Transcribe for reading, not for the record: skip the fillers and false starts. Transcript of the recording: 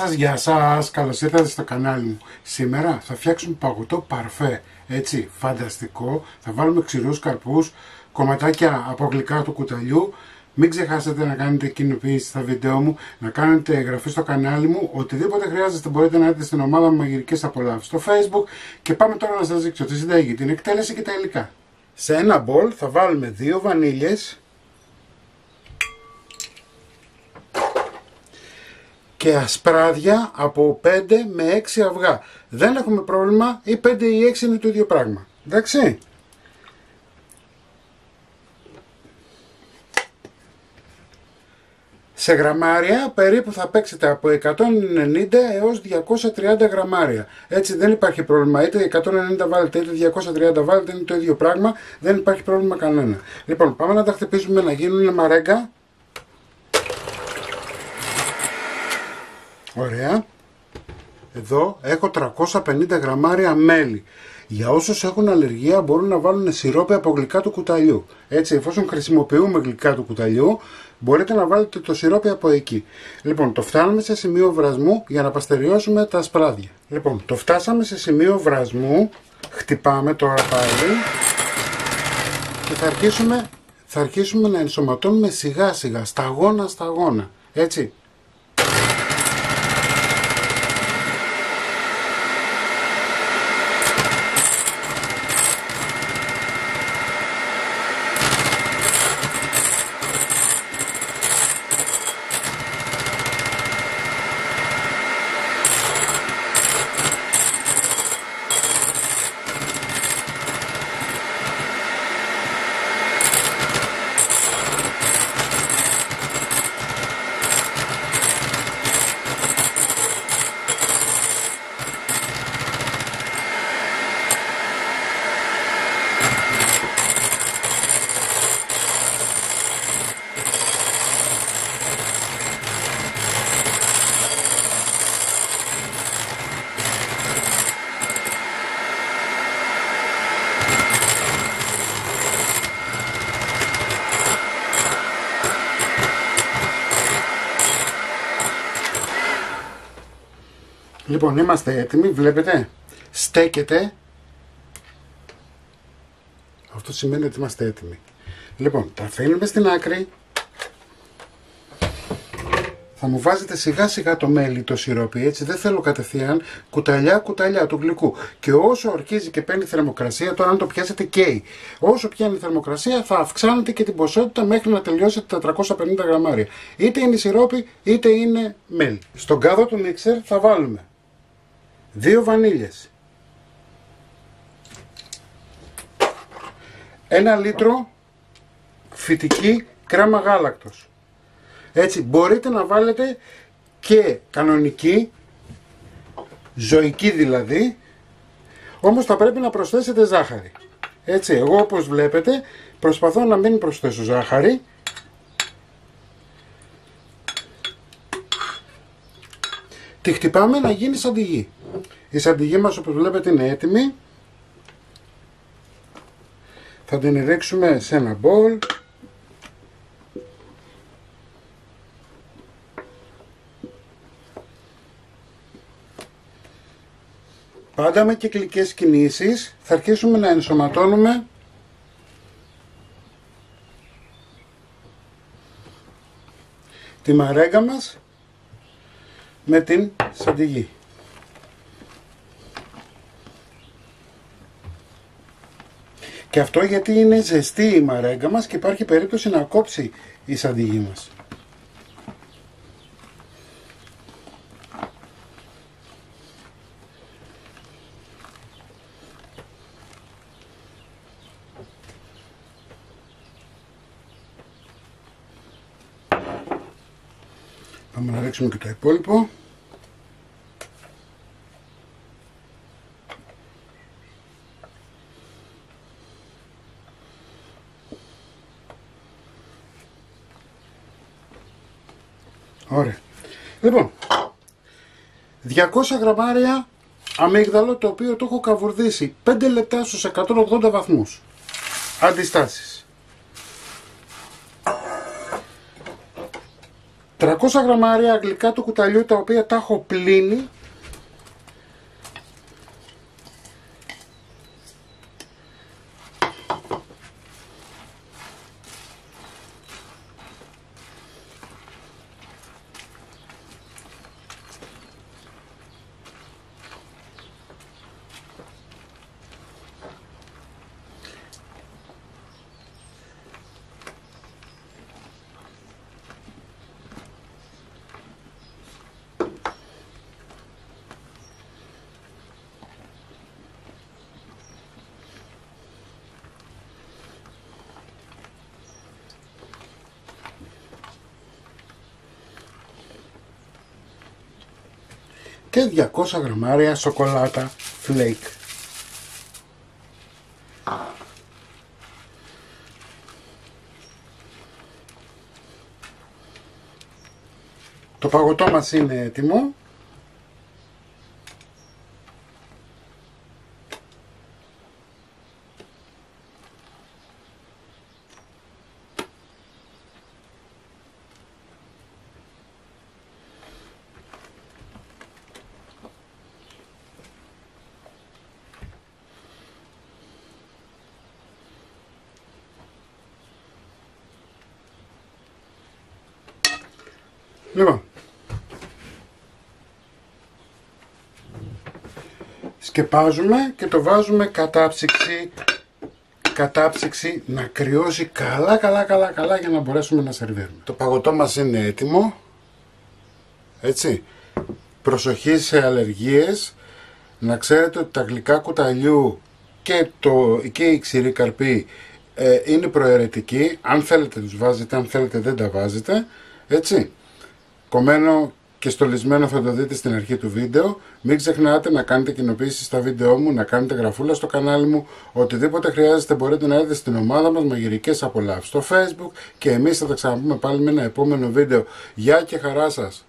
γεια σας, καλώς ήρθατε στο κανάλι μου. Σήμερα θα φτιάξουμε παγωτό παρφέ, έτσι, φανταστικό. Θα βάλουμε ξηρούς καρπούς, κομματάκια από γλυκά του κουταλιού. Μην ξεχάσετε να κάνετε κοινοποίηση στα βίντεο μου, να κάνετε εγγραφή στο κανάλι μου. Οτιδήποτε χρειάζεστε μπορείτε να έρθετε στην ομάδα μου Μαγειρικές Απολαύσεις στο Facebook. Και πάμε τώρα να σας δείξω τη συνταγή, την εκτέλεση και τα υλικά. Σε ένα μπολ θα βάλουμε 2 βανίλιες και ασπράδια από 5 με 6 αυγά. Δεν έχουμε πρόβλημα, ή 5 ή 6 είναι το ίδιο πράγμα. Εντάξει. Σε γραμμάρια περίπου θα παίξετε από 190 έως 230 γραμμάρια. Έτσι δεν υπάρχει πρόβλημα, είτε 190 βάλετε είτε 230 βάλετε, είναι το ίδιο πράγμα, δεν υπάρχει πρόβλημα κανένα. Λοιπόν, πάμε να τα χτυπήσουμε να γίνουν μαρέγκα. Ωραία. Εδώ έχω 350 γραμμάρια μέλι. Για όσους έχουν αλλεργία μπορούν να βάλουν σιρόπι από γλυκά του κουταλιού. Έτσι, εφόσον χρησιμοποιούμε γλυκά του κουταλιού, μπορείτε να βάλετε το σιρόπι από εκεί. Λοιπόν, το φτάνουμε σε σημείο βρασμού για να παστεριώσουμε τα ασπράδια. Λοιπόν, το φτάσαμε σε σημείο βρασμού. Χτυπάμε τώρα πάλι. Και θα αρχίσουμε να ενσωματώνουμε σιγά σιγά, σταγόνα σταγόνα. Έτσι. Λοιπόν, είμαστε έτοιμοι, βλέπετε, στέκεται. Αυτό σημαίνει ότι είμαστε έτοιμοι. Λοιπόν, τα αφήνουμε στην άκρη. Θα μου βάζετε σιγά σιγά το μέλι, το σιρόπι, έτσι, δεν θέλω κατευθείαν, κουταλιά κουταλιά του γλυκού. Και όσο αρχίζει και παίρνει θερμοκρασία, τώρα αν το πιάσετε καίει. Όσο πιάνει θερμοκρασία θα αυξάνετε και την ποσότητα μέχρι να τελειώσετε τα 350 γραμμάρια. Είτε είναι σιρόπι είτε είναι μέλι. Στον κάδο του μίξερ θα βάλουμε 2 βανίλιες, 1 λίτρο φυτική κρέμα γάλακτος. Έτσι, μπορείτε να βάλετε και κανονική, ζωική δηλαδή, όμως θα πρέπει να προσθέσετε ζάχαρη. Έτσι, εγώ όπως βλέπετε προσπαθώ να μην προσθέσω ζάχαρη. Τη χτυπάμε να γίνει σαντιγί. Η σαντιγί μας όπως βλέπετε είναι έτοιμη. Θα την ρίξουμε σε ένα μπολ. Πάντα με κυκλικές κινήσεις θα αρχίσουμε να ενσωματώνουμε τη μαρέγκα μας με την σαντιγί. Και αυτό γιατί είναι ζεστή η μαρέγκα μας και υπάρχει περίπτωση να κόψει η σαντιγί μας. Πάμε να ρίξουμε και το υπόλοιπο. Ωραία. Λοιπόν, 200 γραμμάρια αμύγδαλο, το οποίο το έχω καβουρδίσει 5 λεπτά στους 180 βαθμούς. Αντιστάσεις. 300 γραμμάρια γλυκά του κουταλιού, τα οποία τα έχω πλύνει. Και 200 γραμμάρια σοκολάτα flake. Το παγωτό μας είναι έτοιμο. Λοιπόν, σκεπάζουμε και το βάζουμε κατάψυξη να κρυώσει καλά για να μπορέσουμε να σερβίρουμε. Το παγωτό μας είναι έτοιμο, έτσι. Προσοχή σε αλλεργίες. Να ξέρετε ότι τα γλυκά κουταλιού και η ξηρή καρπή είναι προαιρετικοί. Αν θέλετε τους βάζετε, αν θέλετε δεν τα βάζετε, έτσι. Κομμένο και στολισμένο θα το δείτε στην αρχή του βίντεο. Μην ξεχνάτε να κάνετε κοινοποίησεις στα βίντεό μου, να κάνετε γραφούλα στο κανάλι μου. Οτιδήποτε χρειάζεστε μπορείτε να έρθετε στην ομάδα μας Μαγειρικές Απολαύσεις στο Facebook. Και εμείς θα τα ξαναπούμε πάλι με ένα επόμενο βίντεο. Γεια και χαρά σας!